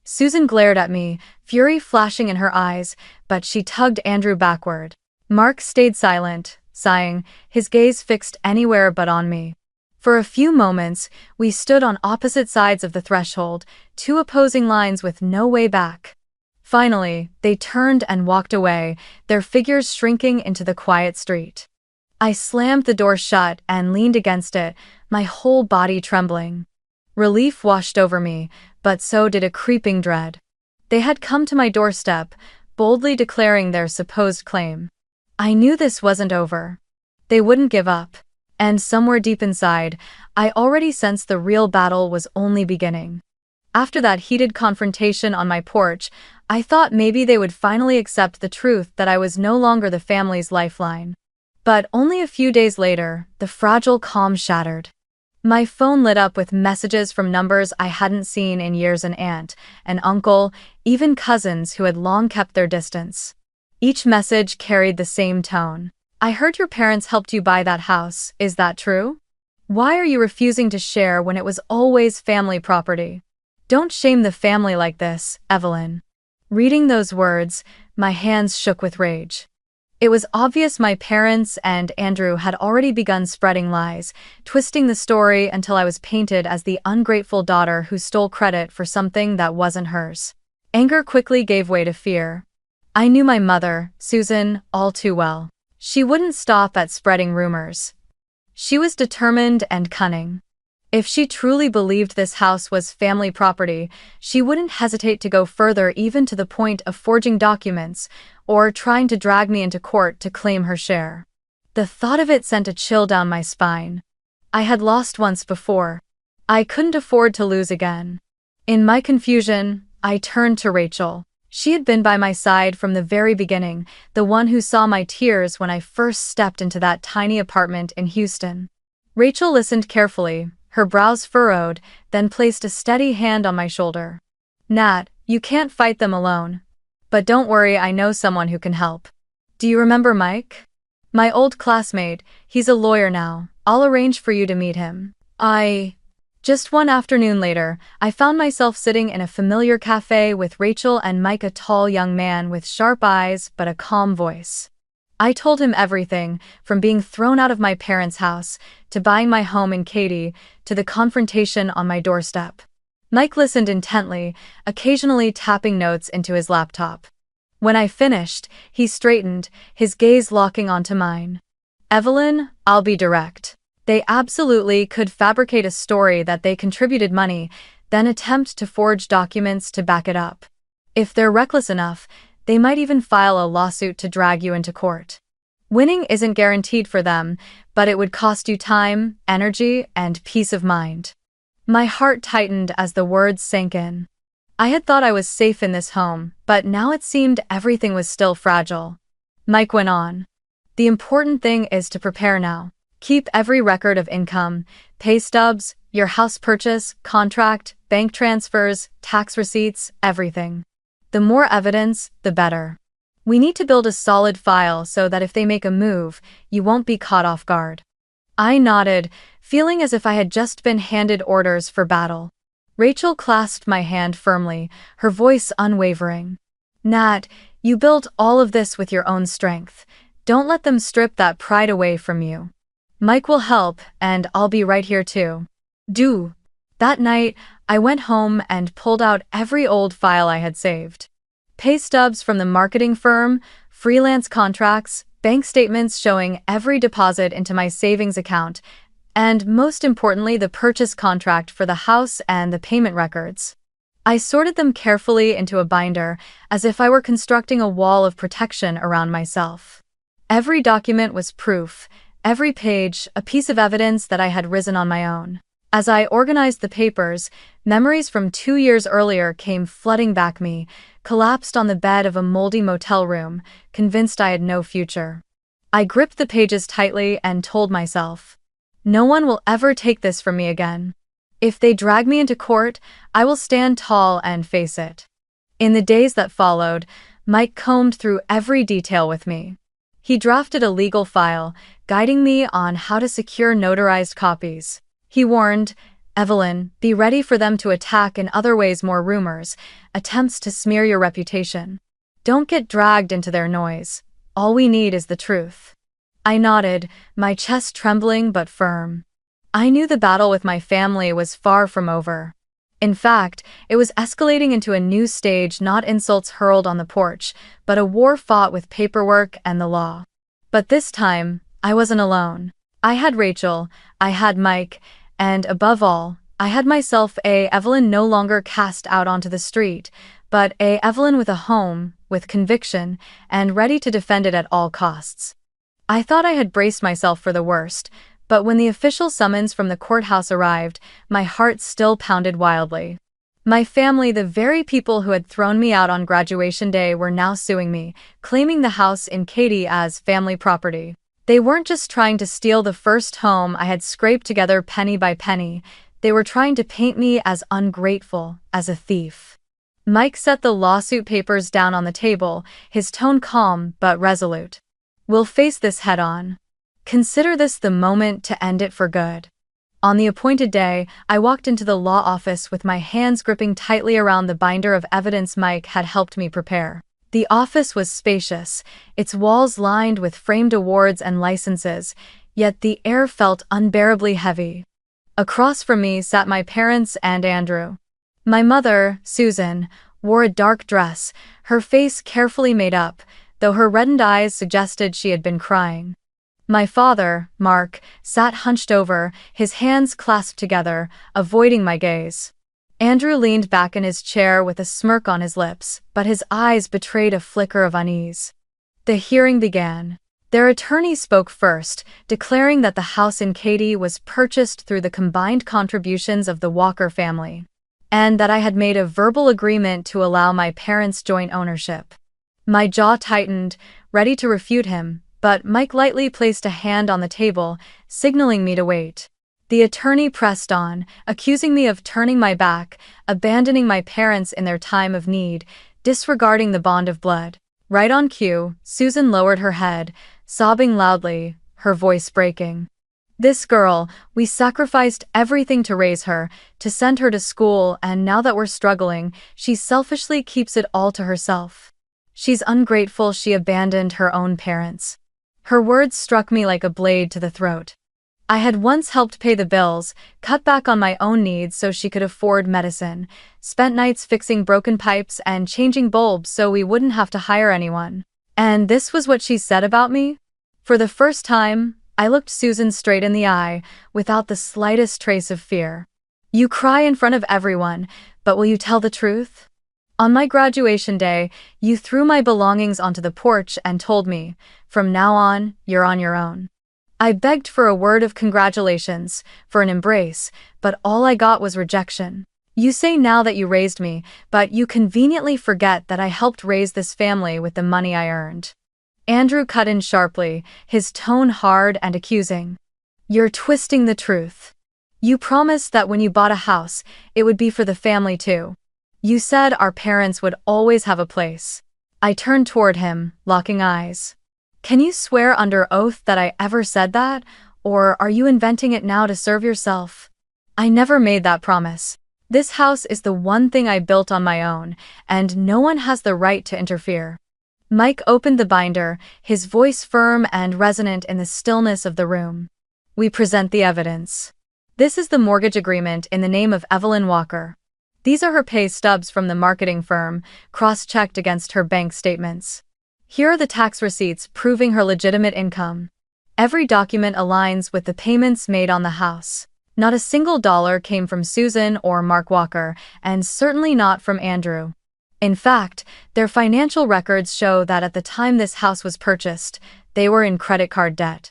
Susan glared at me, fury flashing in her eyes, but she tugged Andrew backward. Mark stayed silent, sighing, his gaze fixed anywhere but on me. For a few moments, we stood on opposite sides of the threshold, two opposing lines with no way back. Finally, they turned and walked away, their figures shrinking into the quiet street. I slammed the door shut and leaned against it, my whole body trembling. Relief washed over me, but so did a creeping dread. They had come to my doorstep, boldly declaring their supposed claim. I knew this wasn't over. They wouldn't give up. And somewhere deep inside, I already sensed the real battle was only beginning. After that heated confrontation on my porch, I thought maybe they would finally accept the truth that I was no longer the family's lifeline. But only a few days later, the fragile calm shattered. My phone lit up with messages from numbers I hadn't seen in years: an aunt, an uncle, even cousins who had long kept their distance. Each message carried the same tone. I heard your parents helped you buy that house, is that true? Why are you refusing to share when it was always family property? Don't shame the family like this, Evelyn. Reading those words, my hands shook with rage. It was obvious my parents and Andrew had already begun spreading lies, twisting the story until I was painted as the ungrateful daughter who stole credit for something that wasn't hers. Anger quickly gave way to fear. I knew my mother, Susan, all too well. She wouldn't stop at spreading rumors. She was determined and cunning. If she truly believed this house was family property, she wouldn't hesitate to go further, even to the point of forging documents or trying to drag me into court to claim her share. The thought of it sent a chill down my spine. I had lost once before. I couldn't afford to lose again. In my confusion, I turned to Rachel. She had been by my side from the very beginning, the one who saw my tears when I first stepped into that tiny apartment in Houston. Rachel listened carefully, her brows furrowed, then placed a steady hand on my shoulder. Nat, you can't fight them alone. But don't worry, I know someone who can help. Do you remember Mike? My old classmate, he's a lawyer now. I'll arrange for you to meet him. Just one afternoon later, I found myself sitting in a familiar cafe with Rachel and Mike, a tall young man with sharp eyes but a calm voice. I told him everything, from being thrown out of my parents' house, to buying my home in Katy, to the confrontation on my doorstep. Mike listened intently, occasionally tapping notes into his laptop. When I finished, he straightened, his gaze locking onto mine. Evelyn, I'll be direct. They absolutely could fabricate a story that they contributed money, then attempt to forge documents to back it up. If they're reckless enough, they might even file a lawsuit to drag you into court. Winning isn't guaranteed for them, but it would cost you time, energy, and peace of mind. My heart tightened as the words sank in. I had thought I was safe in this home, but now it seemed everything was still fragile. Mike went on. The important thing is to prepare now. Keep every record of income, pay stubs, your house purchase, contract, bank transfers, tax receipts, everything. The more evidence, the better. We need to build a solid file so that if they make a move, you won't be caught off guard. I nodded, feeling as if I had just been handed orders for battle. Rachel clasped my hand firmly, her voice unwavering. Nat, you built all of this with your own strength. Don't let them strip that pride away from you. Mike will help, and I'll be right here too. That night, I went home and pulled out every old file I had saved. Pay stubs from the marketing firm, freelance contracts, bank statements showing every deposit into my savings account, and most importantly, the purchase contract for the house and the payment records. I sorted them carefully into a binder, as if I were constructing a wall of protection around myself. Every document was proof, every page a piece of evidence that I had risen on my own. As I organized the papers, memories from 2 years earlier came flooding back me, collapsed on the bed of a moldy motel room, convinced I had no future. I gripped the pages tightly and told myself, no one will ever take this from me again. If they drag me into court, I will stand tall and face it. In the days that followed, Mike combed through every detail with me. He drafted a legal file, guiding me on how to secure notarized copies. He warned, Evelyn, be ready for them to attack in other ways, more rumors, attempts to smear your reputation. Don't get dragged into their noise. All we need is the truth. I nodded, my chest trembling but firm. I knew the battle with my family was far from over. In fact, it was escalating into a new stage, not insults hurled on the porch, but a war fought with paperwork and the law. But this time, I wasn't alone. I had Rachel, I had Mike, and above all, I had myself, a Evelyn no longer cast out onto the street, but a Evelyn with a home, with conviction, and ready to defend it at all costs. I thought I had braced myself for the worst, but when the official summons from the courthouse arrived, my heart still pounded wildly. My family, the very people who had thrown me out on graduation day, were now suing me, claiming the house in Katy as family property. They weren't just trying to steal the first home I had scraped together penny by penny, they were trying to paint me as ungrateful, as a thief. Mike set the lawsuit papers down on the table, his tone calm but resolute. We'll face this head-on. Consider this the moment to end it for good. On the appointed day, I walked into the law office with my hands gripping tightly around the binder of evidence Mike had helped me prepare. The office was spacious, its walls lined with framed awards and licenses, yet the air felt unbearably heavy. Across from me sat my parents and Andrew. My mother, Susan, wore a dark dress, her face carefully made up, though her reddened eyes suggested she had been crying. My father, Mark, sat hunched over, his hands clasped together, avoiding my gaze. Andrew leaned back in his chair with a smirk on his lips, but his eyes betrayed a flicker of unease. The hearing began. Their attorney spoke first, declaring that the house in Katy was purchased through the combined contributions of the Walker family, and that I had made a verbal agreement to allow my parents' joint ownership. My jaw tightened, ready to refute him, but Mike lightly placed a hand on the table, signaling me to wait. The attorney pressed on, accusing me of turning my back, abandoning my parents in their time of need, disregarding the bond of blood. Right on cue, Susan lowered her head, sobbing loudly, her voice breaking. This girl, we sacrificed everything to raise her, to send her to school, and now that we're struggling, she selfishly keeps it all to herself. She's ungrateful she abandoned her own parents. Her words struck me like a blade to the throat. I had once helped pay the bills, cut back on my own needs so she could afford medicine, spent nights fixing broken pipes and changing bulbs so we wouldn't have to hire anyone. And this was what she said about me? For the first time, I looked Susan straight in the eye, without the slightest trace of fear. You cry in front of everyone, but will you tell the truth? On my graduation day, you threw my belongings onto the porch and told me, from now on, you're on your own. I begged for a word of congratulations, for an embrace, but all I got was rejection. You say now that you raised me, but you conveniently forget that I helped raise this family with the money I earned. Andrew cut in sharply, his tone hard and accusing. You're twisting the truth. You promised that when you bought a house, it would be for the family too. You said our parents would always have a place. I turned toward him, locking eyes. Can you swear under oath that I ever said that, or are you inventing it now to serve yourself? I never made that promise. This house is the one thing I built on my own, and no one has the right to interfere. Mike opened the binder, his voice firm and resonant in the stillness of the room. We present the evidence. This is the mortgage agreement in the name of Evelyn Walker. These are her pay stubs from the marketing firm, cross-checked against her bank statements. Here are the tax receipts proving her legitimate income. Every document aligns with the payments made on the house. Not a single dollar came from Susan or Mark Walker, and certainly not from Andrew. In fact, their financial records show that at the time this house was purchased, they were in credit card debt.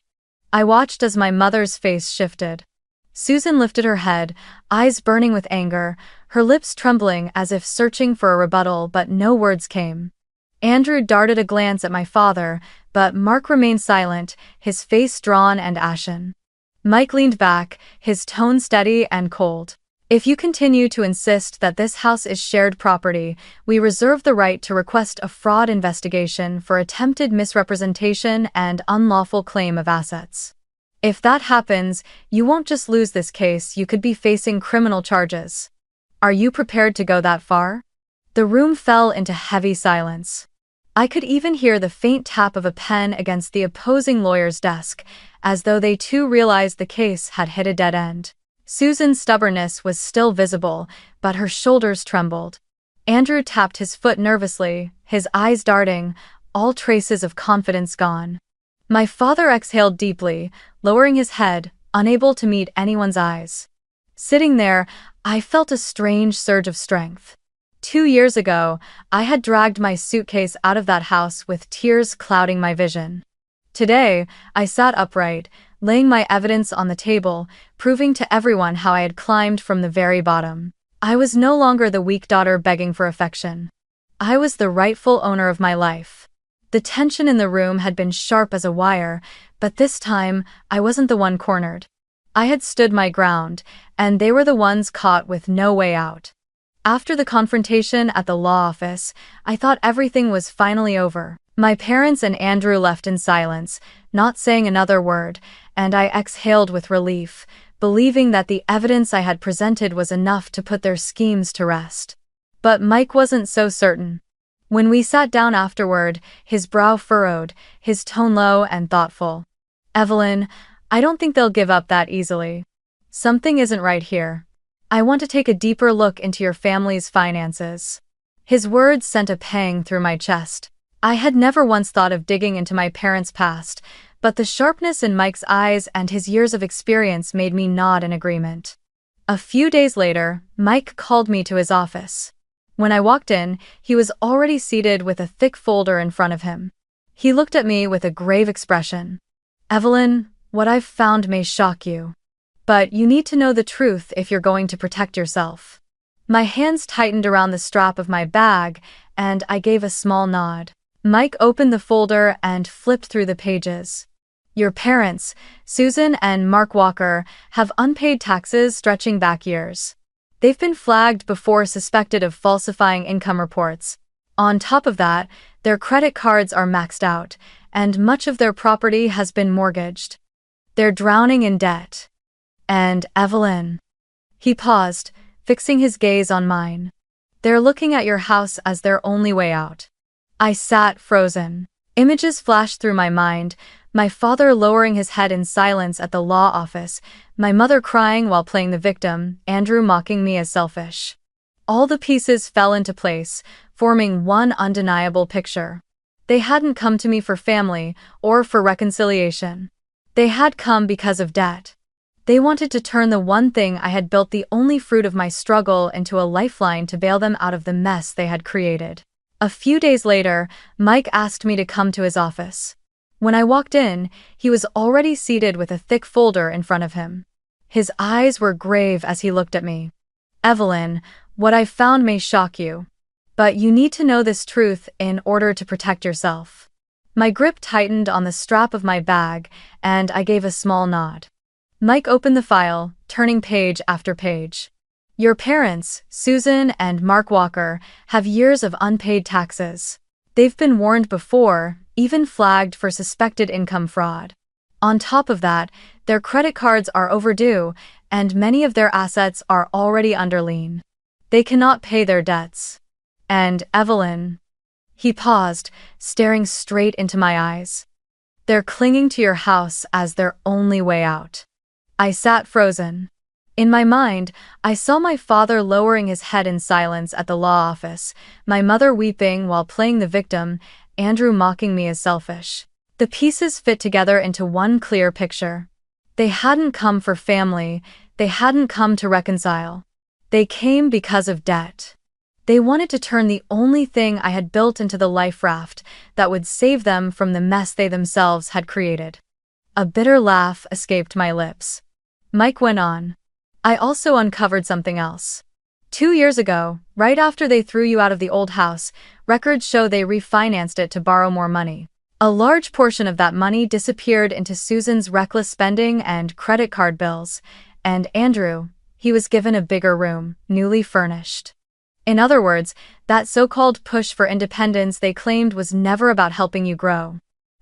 I watched as my mother's face shifted. Susan lifted her head, eyes burning with anger, her lips trembling as if searching for a rebuttal, but no words came. Andrew darted a glance at my father, but Mark remained silent, his face drawn and ashen. Mike leaned back, his tone steady and cold. If you continue to insist that this house is shared property, we reserve the right to request a fraud investigation for attempted misrepresentation and unlawful claim of assets. If that happens, you won't just lose this case, you could be facing criminal charges. Are you prepared to go that far? The room fell into heavy silence. I could even hear the faint tap of a pen against the opposing lawyer's desk, as though they too realized the case had hit a dead end. Susan's stubbornness was still visible, but her shoulders trembled. Andrew tapped his foot nervously, his eyes darting, all traces of confidence gone. My father exhaled deeply, lowering his head, unable to meet anyone's eyes. Sitting there, I felt a strange surge of strength. 2 years ago, I had dragged my suitcase out of that house with tears clouding my vision. Today, I sat upright, laying my evidence on the table, proving to everyone how I had climbed from the very bottom. I was no longer the weak daughter begging for affection. I was the rightful owner of my life. The tension in the room had been sharp as a wire, but this time, I wasn't the one cornered. I had stood my ground, and they were the ones caught with no way out. After the confrontation at the law office, I thought everything was finally over. My parents and Andrew left in silence, not saying another word, and I exhaled with relief, believing that the evidence I had presented was enough to put their schemes to rest. But Mike wasn't so certain. When we sat down afterward, his brow furrowed, his tone low and thoughtful. "Evelyn, I don't think they'll give up that easily. Something isn't right here. I want to take a deeper look into your family's finances." His words sent a pang through my chest. I had never once thought of digging into my parents' past, but the sharpness in Mike's eyes and his years of experience made me nod in agreement. A few days later, Mike called me to his office. When I walked in, he was already seated with a thick folder in front of him. He looked at me with a grave expression. "Evelyn, what I've found may shock you. But you need to know the truth if you're going to protect yourself." My hands tightened around the strap of my bag, and I gave a small nod. Mike opened the folder and flipped through the pages. "Your parents, Susan and Mark Walker, have unpaid taxes stretching back years. They've been flagged before suspected of falsifying income reports. On top of that, their credit cards are maxed out, and much of their property has been mortgaged. They're drowning in debt. And Evelyn." He paused, fixing his gaze on mine. "They're looking at your house as their only way out." I sat frozen. Images flashed through my mind, my father lowering his head in silence at the law office, my mother crying while playing the victim, Andrew mocking me as selfish. All the pieces fell into place, forming one undeniable picture. They hadn't come to me for family or for reconciliation. They had come because of debt. They wanted to turn the one thing I had built, the only fruit of my struggle, into a lifeline to bail them out of the mess they had created. A few days later, Mike asked me to come to his office. When I walked in, he was already seated with a thick folder in front of him. His eyes were grave as he looked at me. "Evelyn, what I've found may shock you. But you need to know this truth in order to protect yourself." My grip tightened on the strap of my bag, and I gave a small nod. Mike opened the file, turning page after page. "Your parents, Susan and Mark Walker, have years of unpaid taxes. They've been warned before, even flagged for suspected income fraud. On top of that, their credit cards are overdue, and many of their assets are already under lien. They cannot pay their debts. And Evelyn..." He paused, staring straight into my eyes. "They're clinging to your house as their only way out." I sat frozen. In my mind, I saw my father lowering his head in silence at the law office, my mother weeping while playing the victim, Andrew mocking me as selfish. The pieces fit together into one clear picture. They hadn't come for family, they hadn't come to reconcile. They came because of debt. They wanted to turn the only thing I had built into the life raft that would save them from the mess they themselves had created. A bitter laugh escaped my lips. Mike went on. "I also uncovered something else. 2 years ago, right after they threw you out of the old house, records show they refinanced it to borrow more money. A large portion of that money disappeared into Susan's reckless spending and credit card bills, and Andrew, he was given a bigger room, newly furnished. In other words, that so-called push for independence they claimed was never about helping you grow.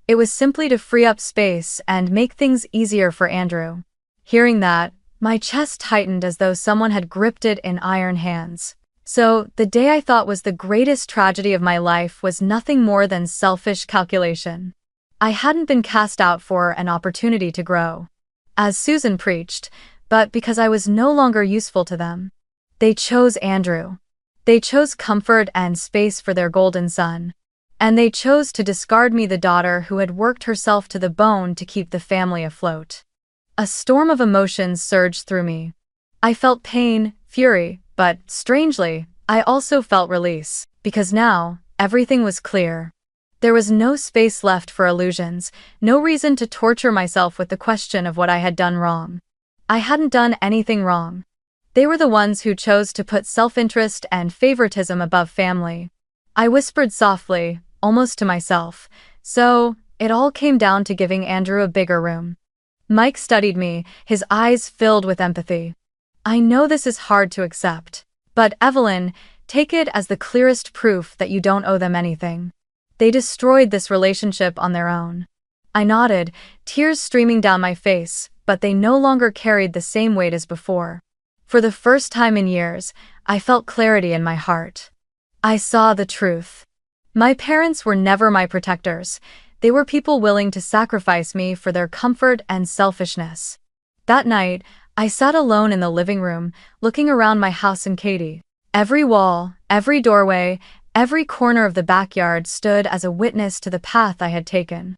It was simply to free up space and make things easier for Andrew. Hearing that, my chest tightened as though someone had gripped it in iron hands. So, the day I thought was the greatest tragedy of my life was nothing more than selfish calculation. I hadn't been cast out for an opportunity to grow, as Susan preached, but because I was no longer useful to them. They chose Andrew. They chose comfort and space for their golden son. And they chose to discard me, the daughter who had worked herself to the bone to keep the family afloat. A storm of emotions surged through me. I felt pain, fury, but, strangely, I also felt release, because now, everything was clear. There was no space left for illusions, no reason to torture myself with the question of what I had done wrong. I hadn't done anything wrong. They were the ones who chose to put self-interest and favoritism above family. I whispered softly, almost to myself, so, it all came down to giving Andrew a bigger room. Mike studied me, his eyes filled with empathy. I know this is hard to accept, but Evelyn, take it as the clearest proof that you don't owe them anything. They destroyed this relationship on their own. I nodded, tears streaming down my face, but they no longer carried the same weight as before. For the first time in years, I felt clarity in my heart. I saw the truth. My parents were never my protectors. They were people willing to sacrifice me for their comfort and selfishness. That night, I sat alone in the living room, looking around my house in Katy. Every wall, every doorway, every corner of the backyard stood as a witness to the path I had taken.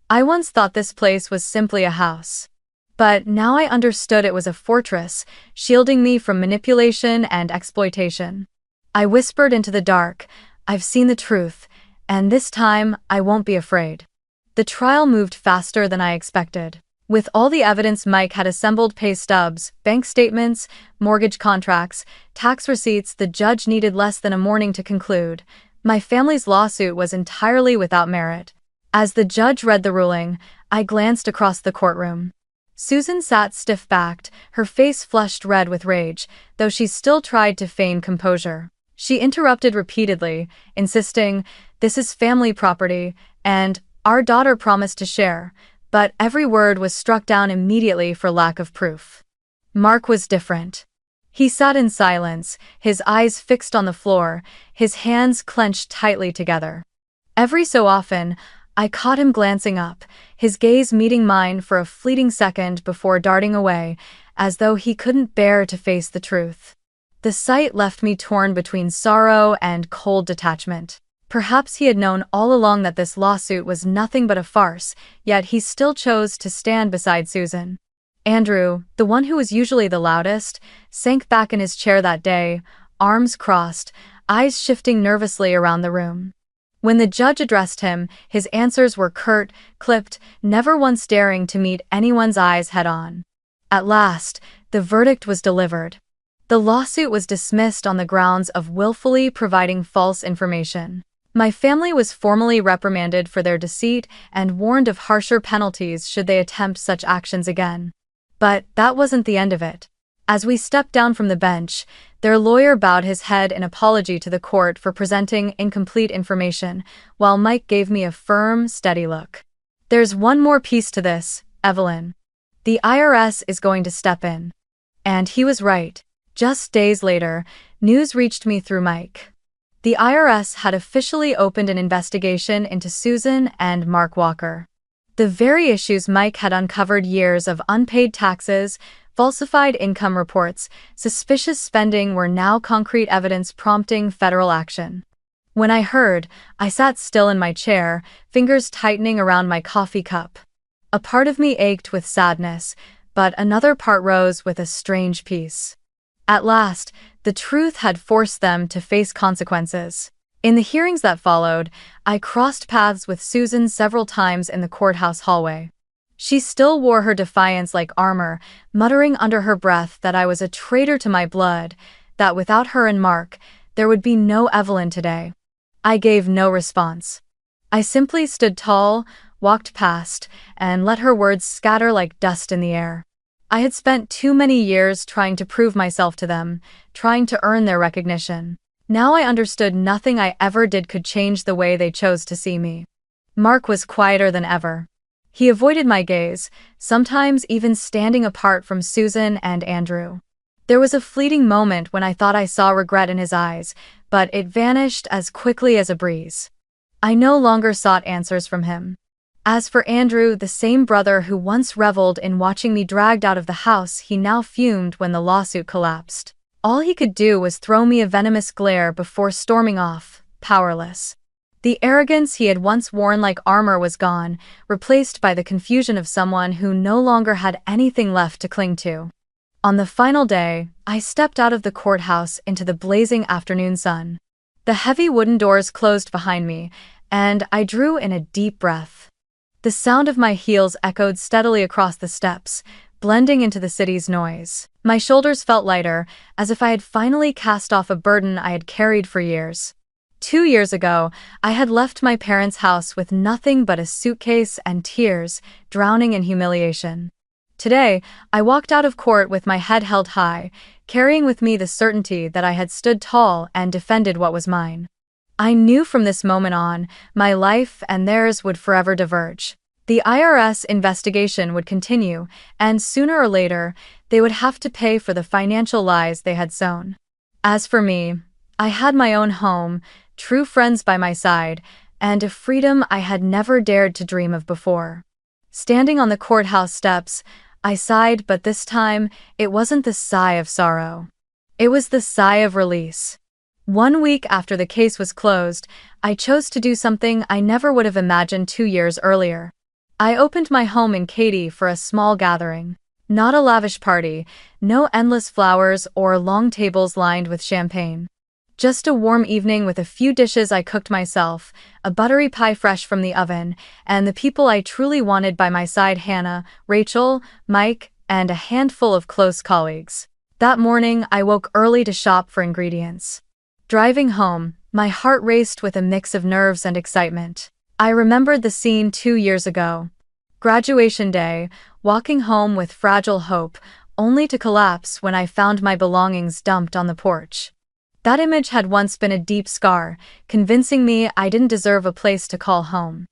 I once thought this place was simply a house. But now I understood it was a fortress, shielding me from manipulation and exploitation. I whispered into the dark, I've seen the truth, and this time I won't be afraid. The trial moved faster than I expected. With all the evidence Mike had assembled, pay stubs, bank statements, mortgage contracts, tax receipts, the judge needed less than a morning to conclude. My family's lawsuit was entirely without merit. As the judge read the ruling, I glanced across the courtroom. Susan sat stiff-backed, her face flushed red with rage, though she still tried to feign composure. She interrupted repeatedly, insisting, "This is family property, and our daughter promised to share," but every word was struck down immediately for lack of proof. Mark was different. He sat in silence, his eyes fixed on the floor, his hands clenched tightly together. Every so often, I caught him glancing up, his gaze meeting mine for a fleeting second before darting away, as though he couldn't bear to face the truth. The sight left me torn between sorrow and cold detachment. Perhaps he had known all along that this lawsuit was nothing but a farce, yet he still chose to stand beside Susan. Andrew, the one who was usually the loudest, sank back in his chair that day, arms crossed, eyes shifting nervously around the room. When the judge addressed him, his answers were curt, clipped, never once daring to meet anyone's eyes head-on. At last, the verdict was delivered. The lawsuit was dismissed on the grounds of willfully providing false information. My family was formally reprimanded for their deceit and warned of harsher penalties should they attempt such actions again. But that wasn't the end of it. As we stepped down from the bench, their lawyer bowed his head in apology to the court for presenting incomplete information, while Mike gave me a firm, steady look. "There's one more piece to this, Evelyn. The IRS is going to step in." And he was right. Just days later, news reached me through Mike. The IRS had officially opened an investigation into Susan and Mark Walker. The very issues Mike had uncovered: years of unpaid taxes, falsified income reports, suspicious spending, were now concrete evidence prompting federal action. When I heard, I sat still in my chair, fingers tightening around my coffee cup. A part of me ached with sadness, but another part rose with a strange peace. At last, the truth had forced them to face consequences. In the hearings that followed, I crossed paths with Susan several times in the courthouse hallway. She still wore her defiance like armor, muttering under her breath that I was a traitor to my blood, that without her and Mark, there would be no Evelyn today. I gave no response. I simply stood tall, walked past, and let her words scatter like dust in the air. I had spent too many years trying to prove myself to them, trying to earn their recognition. Now I understood nothing I ever did could change the way they chose to see me. Mark was quieter than ever. He avoided my gaze, sometimes even standing apart from Susan and Andrew. There was a fleeting moment when I thought I saw regret in his eyes, but it vanished as quickly as a breeze. I no longer sought answers from him. As for Andrew, the same brother who once reveled in watching me dragged out of the house, he now fumed when the lawsuit collapsed. All he could do was throw me a venomous glare before storming off, powerless. The arrogance he had once worn like armor was gone, replaced by the confusion of someone who no longer had anything left to cling to. On the final day, I stepped out of the courthouse into the blazing afternoon sun. The heavy wooden doors closed behind me, and I drew in a deep breath. The sound of my heels echoed steadily across the steps, blending into the city's noise. My shoulders felt lighter, as if I had finally cast off a burden I had carried for years. 2 years ago, I had left my parents' house with nothing but a suitcase and tears, drowning in humiliation. Today, I walked out of court with my head held high, carrying with me the certainty that I had stood tall and defended what was mine. I knew from this moment on, my life and theirs would forever diverge. The IRS investigation would continue, and sooner or later, they would have to pay for the financial lies they had sown. As for me, I had my own home, true friends by my side, and a freedom I had never dared to dream of before. Standing on the courthouse steps, I sighed, but this time, it wasn't the sigh of sorrow. It was the sigh of release. 1 week after the case was closed, I chose to do something I never would have imagined 2 years earlier. I opened my home in Katy for a small gathering. Not a lavish party, no endless flowers or long tables lined with champagne. Just a warm evening with a few dishes I cooked myself, a buttery pie fresh from the oven, and the people I truly wanted by my side: Hannah, Rachel, Mike, and a handful of close colleagues. That morning, I woke early to shop for ingredients. Driving home, my heart raced with a mix of nerves and excitement. I remembered the scene 2 years ago. Graduation day, walking home with fragile hope, only to collapse when I found my belongings dumped on the porch. That image had once been a deep scar, convincing me I didn't deserve a place to call home.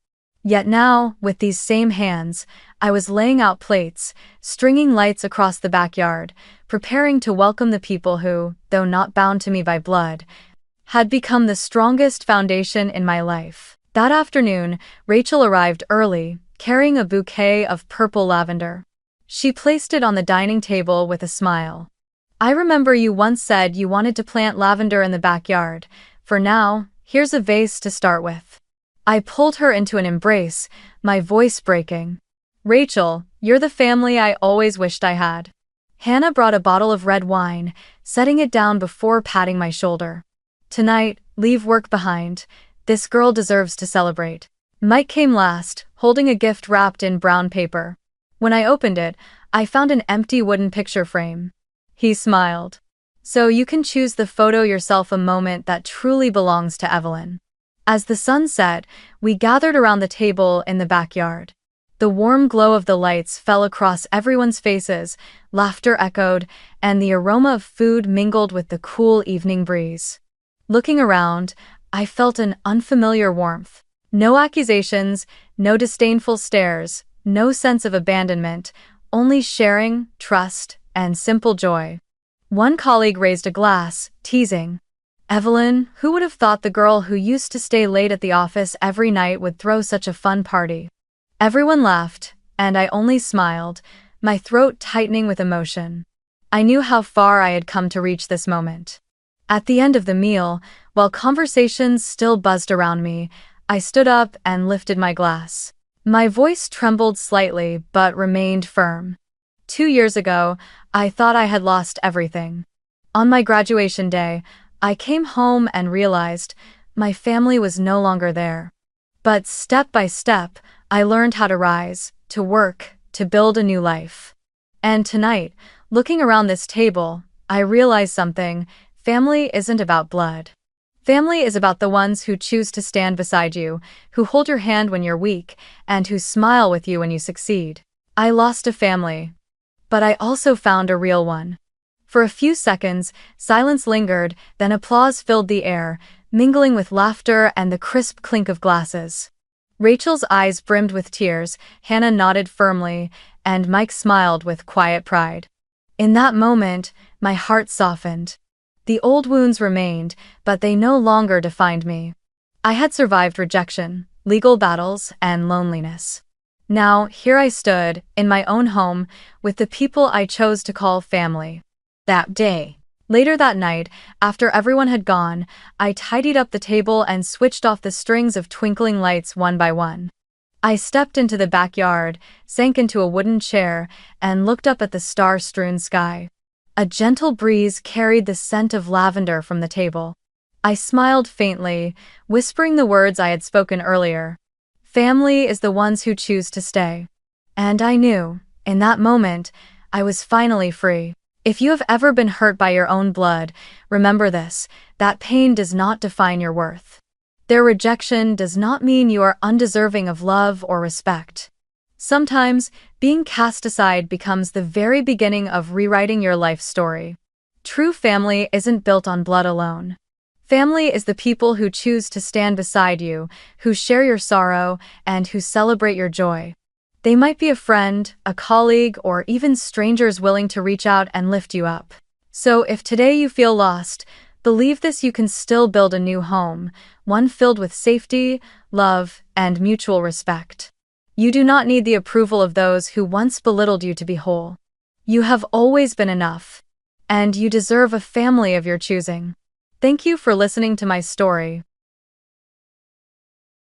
Yet now, with these same hands, I was laying out plates, stringing lights across the backyard, preparing to welcome the people who, though not bound to me by blood, had become the strongest foundation in my life. That afternoon, Rachel arrived early, carrying a bouquet of purple lavender. She placed it on the dining table with a smile. "I remember you once said you wanted to plant lavender in the backyard. For now, here's a vase to start with." I pulled her into an embrace, my voice breaking. "Rachel, you're the family I always wished I had." Hannah brought a bottle of red wine, setting it down before patting my shoulder. "Tonight, leave work behind. This girl deserves to celebrate." Mike came last, holding a gift wrapped in brown paper. When I opened it, I found an empty wooden picture frame. He smiled. "So you can choose the photo yourself, a moment that truly belongs to Evelyn." As the sun set, we gathered around the table in the backyard. The warm glow of the lights fell across everyone's faces, laughter echoed, and the aroma of food mingled with the cool evening breeze. Looking around, I felt an unfamiliar warmth. No accusations, no disdainful stares, no sense of abandonment, only sharing, trust, and simple joy. One colleague raised a glass, teasing, "Evelyn, who would have thought the girl who used to stay late at the office every night would throw such a fun party?" Everyone laughed, and I only smiled, my throat tightening with emotion. I knew how far I had come to reach this moment. At the end of the meal, while conversations still buzzed around me, I stood up and lifted my glass. My voice trembled slightly but remained firm. 2 years ago, I thought I had lost everything. On my graduation day, I came home and realized my family was no longer there. But step by step, I learned how to rise, to work, to build a new life. And tonight, looking around this table, I realized something: family isn't about blood. Family is about the ones who choose to stand beside you, who hold your hand when you're weak, and who smile with you when you succeed. I lost a family, but I also found a real one. For a few seconds, silence lingered, then applause filled the air, mingling with laughter and the crisp clink of glasses. Rachel's eyes brimmed with tears, Hannah nodded firmly, and Mike smiled with quiet pride. In that moment, my heart softened. The old wounds remained, but they no longer defined me. I had survived rejection, legal battles, and loneliness. Now, here I stood, in my own home, with the people I chose to call family. That day. Later that night, after everyone had gone, I tidied up the table and switched off the strings of twinkling lights one by one. I stepped into the backyard, sank into a wooden chair, and looked up at the star-strewn sky. A gentle breeze carried the scent of lavender from the table. I smiled faintly, whispering the words I had spoken earlier. Family is the ones who choose to stay. And I knew, in that moment, I was finally free. If you have ever been hurt by your own blood, remember this, that pain does not define your worth. Their rejection does not mean you are undeserving of love or respect. Sometimes, being cast aside becomes the very beginning of rewriting your life story. True family isn't built on blood alone. Family is the people who choose to stand beside you, who share your sorrow, and who celebrate your joy. They might be a friend, a colleague, or even strangers willing to reach out and lift you up. So if today you feel lost, believe this: you can still build a new home, one filled with safety, love, and mutual respect. You do not need the approval of those who once belittled you to be whole. You have always been enough, and you deserve a family of your choosing. Thank you for listening to my story.